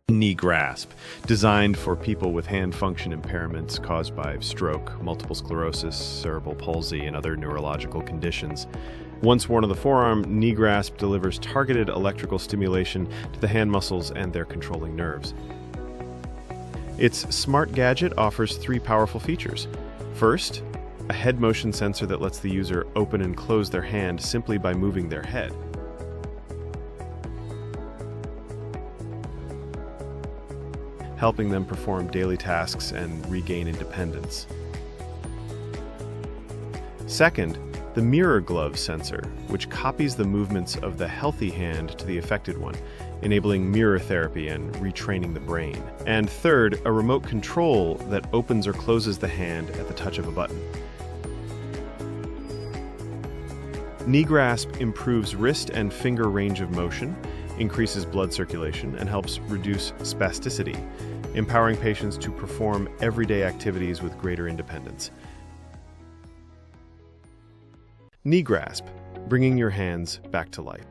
neGRASP, designed for people with hand function impairments caused by stroke, multiple sclerosis, cerebral palsy, and other neurological conditions. Once worn on the forearm, neGRASP delivers targeted electrical stimulation to the hand muscles and their controlling nerves. Its smart gadget offers 3 powerful features. First, a head motion sensor that lets the user open and close their hand simply by moving their head. Helping them perform daily tasks and regain independence. Second, the mirror glove sensor, which copies the movements of the healthy hand to the affected one, enabling mirror therapy and retraining the brain. And third, a remote control that opens or closes the hand at the touch of a button. neGRASP improves wrist and finger range of motion, increases blood circulation, and helps reduce spasticity, empowering patients to perform everyday activities with greater independence. neGRASP, bringing your hands back to life.